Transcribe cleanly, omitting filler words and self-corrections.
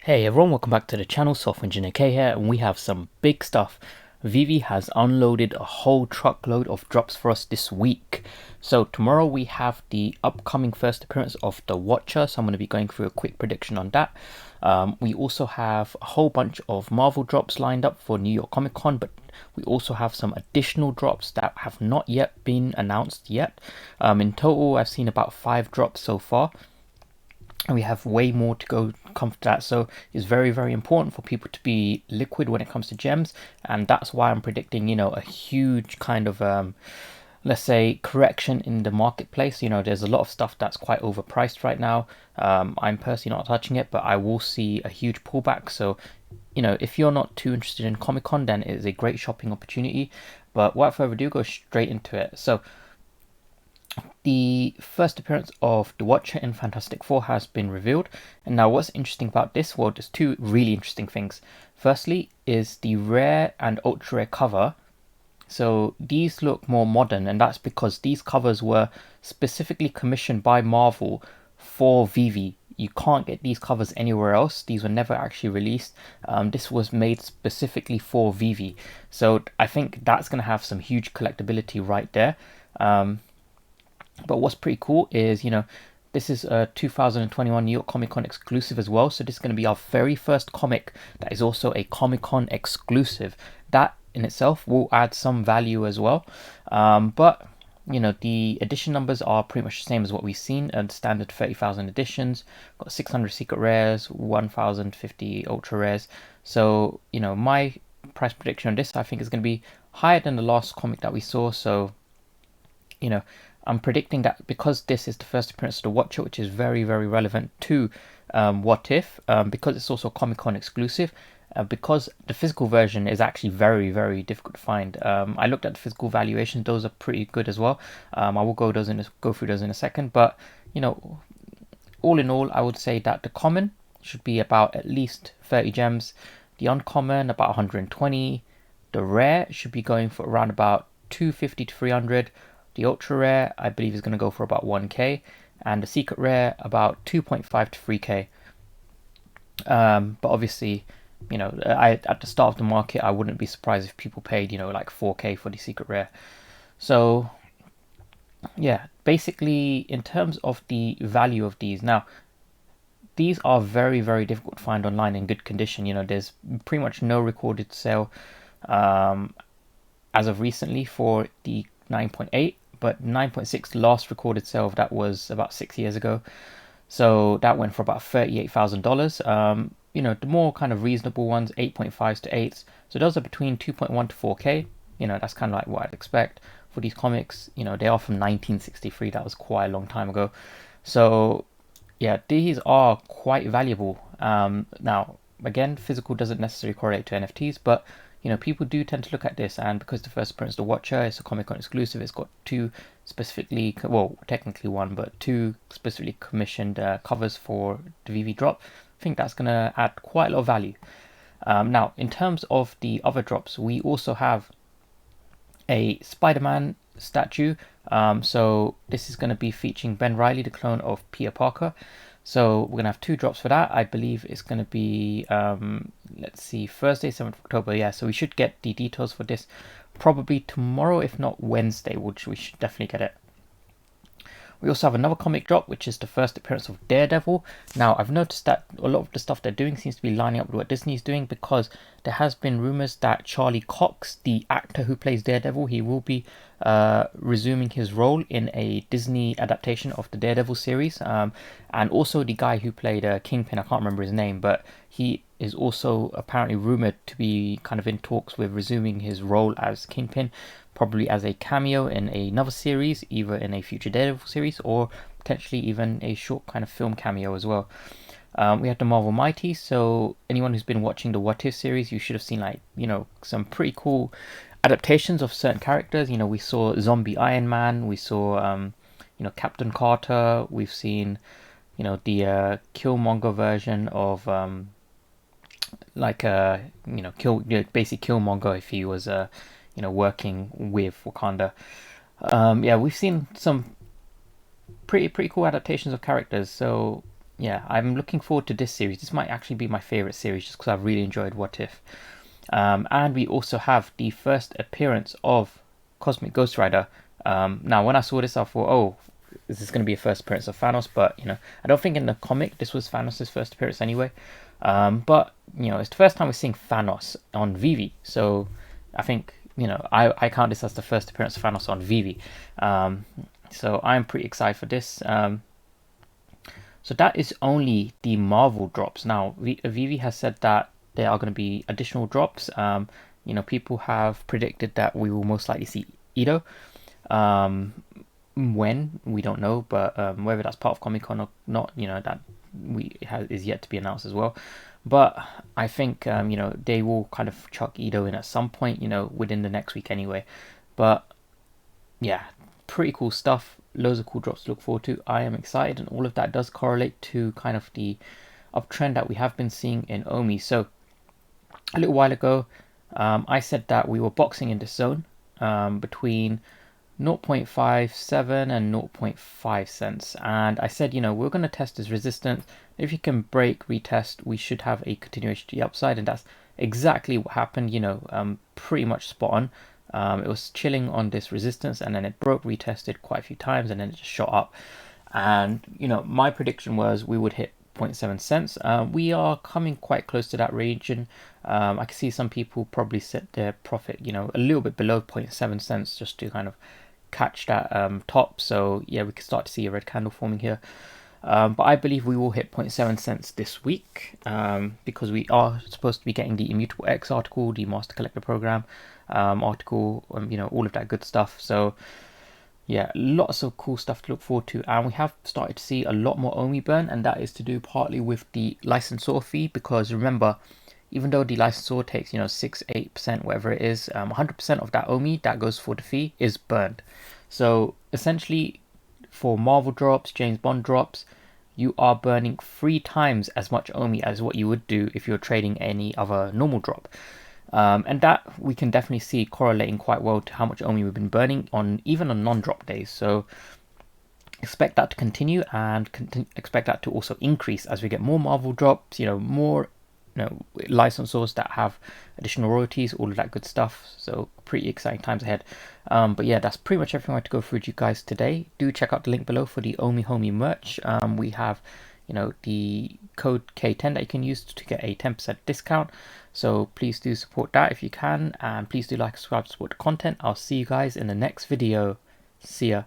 Hey everyone, welcome back to the channel. Software Engineer K here, and we have some big stuff. VeVe has unloaded a whole truckload of drops for us this week. So tomorrow we have the upcoming first appearance of the Watcher, so I'm going to be going through a quick prediction on that. We also have a whole bunch of Marvel drops lined up for New York Comic Con, but we also have some additional drops that have not yet been announced yet. In total, I've seen about 5 drops so far, and we have way more to go come to that. So it's very important for people to be liquid when it comes to gems, and that's why I'm predicting, a huge kind of let's say correction in the marketplace. There's a lot of stuff that's quite overpriced right now. I'm personally not touching it, but I will see a huge pullback. So if you're not too interested in Comic-Con, then it is a great shopping opportunity. But without further ado, go straight into it. So the first appearance of the Watcher in Fantastic Four has been revealed. And now what's interesting about this, well, there's two really interesting things. Firstly is the rare and ultra rare cover. So these look more modern, and that's because these covers were specifically commissioned by Marvel for VeVe. You can't get these covers anywhere else. These were never actually released. This was made specifically for VeVe. So I think that's going to have some huge collectability right there. But what's pretty cool is, this is a 2021 New York Comic Con exclusive as well. So this is going to be our very first comic that is also a Comic Con exclusive. That in itself will add some value as well. But the edition numbers are pretty much the same as what we've seen. Standard 30,000 editions, got 600 secret rares, 1,050 ultra rares. So my price prediction on this, I think, is going to be higher than the last comic that we saw. So I'm predicting that because this is the first appearance of the Watcher, which is very relevant to What If, because it's also a Comic-Con exclusive, because the physical version is actually very difficult to find. I looked at the physical valuations; those are pretty good as well. I will go through those in a second, but all in all, I would say that the common should be about at least 30 gems, the uncommon about 120, the rare should be going for around about 250 to 300. The ultra rare, I believe, is going to go for about 1k, and the secret rare about 2.5 to 3k. But obviously, at the start of the market, I wouldn't be surprised if people paid, like 4k for the secret rare. So yeah, basically, in terms of the value of these, now these are very difficult to find online in good condition. There's pretty much no recorded sale as of recently for the 9.8. But 9.6 last recorded sale of that was about 6 years ago. So that went for about $38,000. The more kind of reasonable ones, 8.5s to 8s. So those are between 2.1 to 4k. That's kind of like what I'd expect for these comics. They are from 1963. That was quite a long time ago. So yeah, these are quite valuable. Now, again, physical doesn't necessarily correlate to NFTs, but people do tend to look at this, and because the first appearance of the Watcher is a Comic-Con exclusive, it's got two specifically, well, technically one, but two specifically commissioned covers for the VeVe drop. I think that's going to add quite a lot of value. Now, in terms of the other drops, we also have a Spider-Man statue. So this is going to be featuring Ben Reilly, the clone of Peter Parker. So we're going to have 2 drops for that. I believe it's going to be, let's see, Thursday, 7th of October. Yeah, so we should get the details for this probably tomorrow, if not Wednesday, which we should definitely get it. We also have another comic drop, which is the first appearance of Daredevil. Now, I've noticed that a lot of the stuff they're doing seems to be lining up with what Disney's doing, because there has been rumors that Charlie Cox, the actor who plays Daredevil, he will be resuming his role in a Disney adaptation of the Daredevil series. And also the guy who played Kingpin, I can't remember his name, but he is also apparently rumored to be kind of in talks with resuming his role as Kingpin, probably as a cameo in another series, either in a future Daredevil series or potentially even a short kind of film cameo as well. We have the Marvel Mighty, so anyone who's been watching the What If series, you should have seen some pretty cool adaptations of certain characters. We saw Zombie Iron Man, we saw Captain Carter, we've seen the Killmonger version of basically Killmonger if he was working with Wakanda. Yeah, we've seen some pretty cool adaptations of characters. So yeah, I'm looking forward to this series. This might actually be my favorite series just because I've really enjoyed What If. And we also have the first appearance of Cosmic Ghost Rider. Now, when I saw this, I thought, oh, this is going to be a first appearance of Thanos, but I don't think in the comic this was Thanos' first appearance anyway. But it's the first time we're seeing Thanos on VeVe, so I think I count this as the first appearance of Thanos on VeVe. So I'm pretty excited for this. So that is only the Marvel drops. Now, VeVe has said that there are going to be additional drops. People have predicted that we will most likely see Ito. When we don't know, but whether that's part of Comic Con or not, that is yet to be announced as well. But I think they will kind of chuck Ito in at some point, within the next week anyway. But yeah, pretty cool stuff. Loads of cool drops to look forward to. I am excited, and all of that does correlate to kind of the uptrend that we have been seeing in OMI. So a little while ago, I said that we were boxing in this zone between 0.57 and 0.5 cents, and I said we're going to test this resistance. If you can break, retest, we should have a continuation to the upside, and that's exactly what happened. Pretty much spot on. It was chilling on this resistance, and then it broke, retested quite a few times, and then it just shot up. And my prediction was we would hit 0.7 cents. We are coming quite close to that region. I can see some people probably set their profit a little bit below 0.7 cents just to kind of catch that top. So yeah, we can start to see a red candle forming here. But I believe we will hit 0.7 cents this week because we are supposed to be getting the Immutable X article, the Master Collector Program article, all of that good stuff. So yeah, lots of cool stuff to look forward to, and we have started to see a lot more OMI burn, and that is to do partly with the licensor fee, because remember, even though the licensor takes 6-8%, whatever it is, 100% of that OMI that goes for the fee is burned. So essentially, for Marvel drops, James Bond drops, you are burning 3 times as much OMI as what you would do if you're trading any other normal drop. And that we can definitely see correlating quite well to how much OMI we've been burning even on non-drop days. So expect that to continue, and expect that to also increase as we get more Marvel drops, more licensors that have additional royalties, all of that good stuff. So pretty exciting times ahead. But yeah, that's pretty much everything I had to go through with you guys today. Do check out the link below for the OMI Homie merch. We have the code K10 that you can use to get a 10% discount. So please do support that if you can, and please do like, subscribe, support the content. I'll see you guys in the next video. See ya.